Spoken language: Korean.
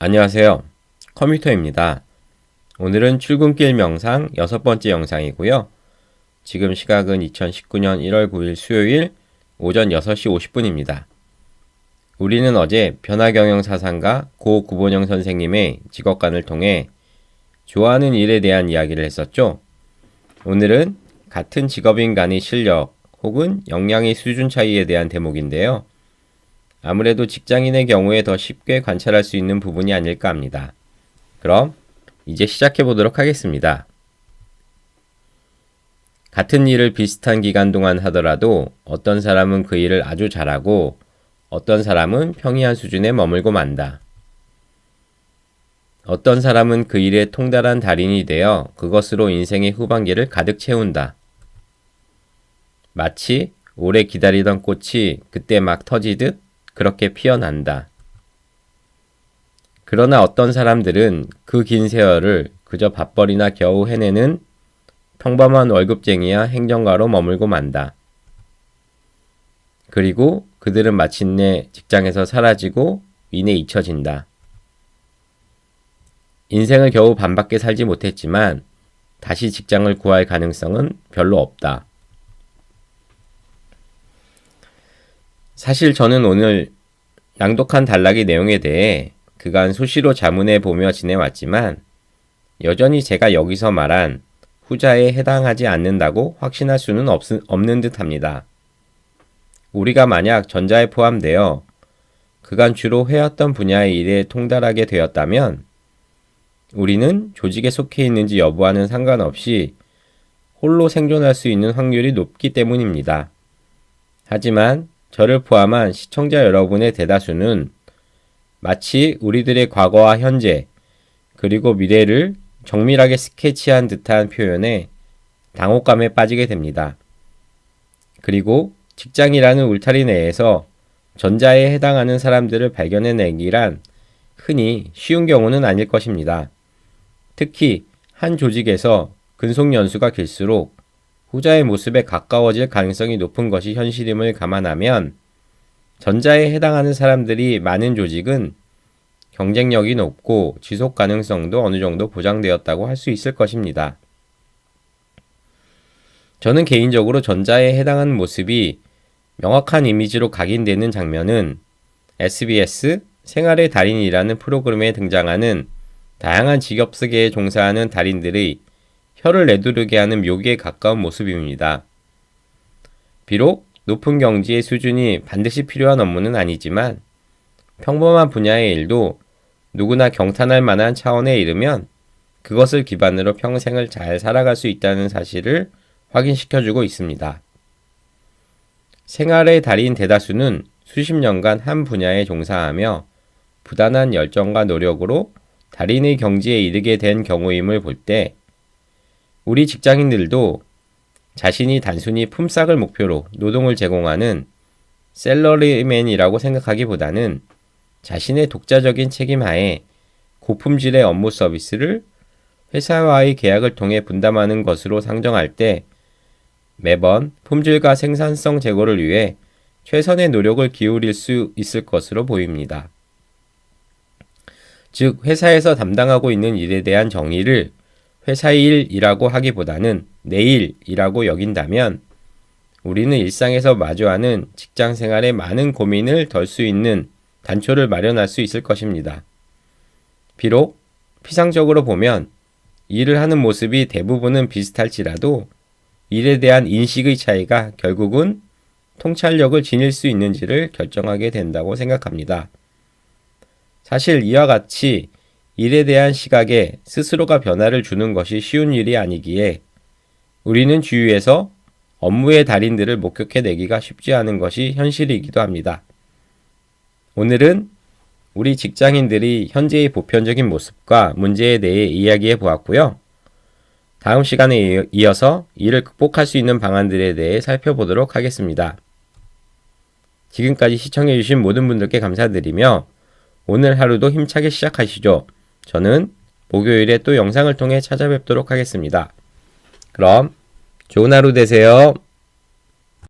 안녕하세요. 컴퓨터입니다. 오늘은 출근길 명상 6번째 영상이고요. 지금 시각은 2019년 1월 9일 수요일 오전 6시 50분입니다. 우리는 어제 변화경영사상가 고 구본영 선생님의 직업관을 통해 좋아하는 일에 대한 이야기를 했었죠. 오늘은 같은 직업인 간의 실력 혹은 역량의 수준 차이에 대한 대목인데요. 아무래도 직장인의 경우에 더 쉽게 관찰할 수 있는 부분이 아닐까 합니다. 그럼 이제 시작해 보도록 하겠습니다. 같은 일을 비슷한 기간 동안 하더라도 어떤 사람은 그 일을 아주 잘하고 어떤 사람은 평이한 수준에 머물고 만다. 어떤 사람은 그 일에 통달한 달인이 되어 그것으로 인생의 후반기를 가득 채운다. 마치 오래 기다리던 꽃이 그때 막 터지듯 그렇게 피어난다. 그러나 어떤 사람들은 그 긴 세월을 그저 밥벌이나 겨우 해내는 평범한 월급쟁이야 행정가로 머물고 만다. 그리고 그들은 마침내 직장에서 사라지고 이내 잊혀진다. 인생을 겨우 반밖에 살지 못했지만 다시 직장을 구할 가능성은 별로 없다. 사실 저는 오늘 낭독한 단락의 내용에 대해 그간 수시로 자문해 보며 지내왔지만 여전히 제가 여기서 말한 후자에 해당하지 않는다고 확신할 수는 없는 듯 합니다. 우리가 만약 전자에 포함되어 그간 주로 해왔던 분야의 일에 통달하게 되었다면 우리는 조직에 속해 있는지 여부와는 상관없이 홀로 생존할 수 있는 확률이 높기 때문입니다. 하지만 저를 포함한 시청자 여러분의 대다수는 마치 우리들의 과거와 현재 그리고 미래를 정밀하게 스케치한 듯한 표현에 당혹감에 빠지게 됩니다. 그리고 직장이라는 울타리 내에서 전자에 해당하는 사람들을 발견해내기란 흔히 쉬운 경우는 아닐 것입니다. 특히 한 조직에서 근속 연수가 길수록 후자의 모습에 가까워질 가능성이 높은 것이 현실임을 감안하면 전자에 해당하는 사람들이 많은 조직은 경쟁력이 높고 지속 가능성도 어느 정도 보장되었다고 할 수 있을 것입니다. 저는 개인적으로 전자에 해당하는 모습이 명확한 이미지로 각인되는 장면은 SBS 생활의 달인이라는 프로그램에 등장하는 다양한 직업세계에 종사하는 달인들의 혀를 내두르게 하는 묘기에 가까운 모습입니다. 비록 높은 경지의 수준이 반드시 필요한 업무는 아니지만 평범한 분야의 일도 누구나 경탄할 만한 차원에 이르면 그것을 기반으로 평생을 잘 살아갈 수 있다는 사실을 확인시켜주고 있습니다. 생활의 달인 대다수는 수십 년간 한 분야에 종사하며 부단한 열정과 노력으로 달인의 경지에 이르게 된 경우임을 볼 때 우리 직장인들도 자신이 단순히 품삯을 목표로 노동을 제공하는 셀러리맨이라고 생각하기보다는 자신의 독자적인 책임하에 고품질의 업무 서비스를 회사와의 계약을 통해 분담하는 것으로 상정할 때 매번 품질과 생산성 제고를 위해 최선의 노력을 기울일 수 있을 것으로 보입니다. 즉, 회사에서 담당하고 있는 일에 대한 정의를 회사의 일이라고 하기보다는 내 일이라고 여긴다면 우리는 일상에서 마주하는 직장 생활에 많은 고민을 덜 수 있는 단초를 마련할 수 있을 것입니다. 비록 피상적으로 보면 일을 하는 모습이 대부분은 비슷할지라도 일에 대한 인식의 차이가 결국은 통찰력을 지닐 수 있는지를 결정하게 된다고 생각합니다. 사실 이와 같이 일에 대한 시각에 스스로가 변화를 주는 것이 쉬운 일이 아니기에 우리는 주위에서 업무의 달인들을 목격해내기가 쉽지 않은 것이 현실이기도 합니다. 오늘은 우리 직장인들이 현재의 보편적인 모습과 문제에 대해 이야기해 보았고요. 다음 시간에 이어서 이를 극복할 수 있는 방안들에 대해 살펴보도록 하겠습니다. 지금까지 시청해주신 모든 분들께 감사드리며 오늘 하루도 힘차게 시작하시죠. 저는 목요일에 또 영상을 통해 찾아뵙도록 하겠습니다. 그럼 좋은 하루 되세요.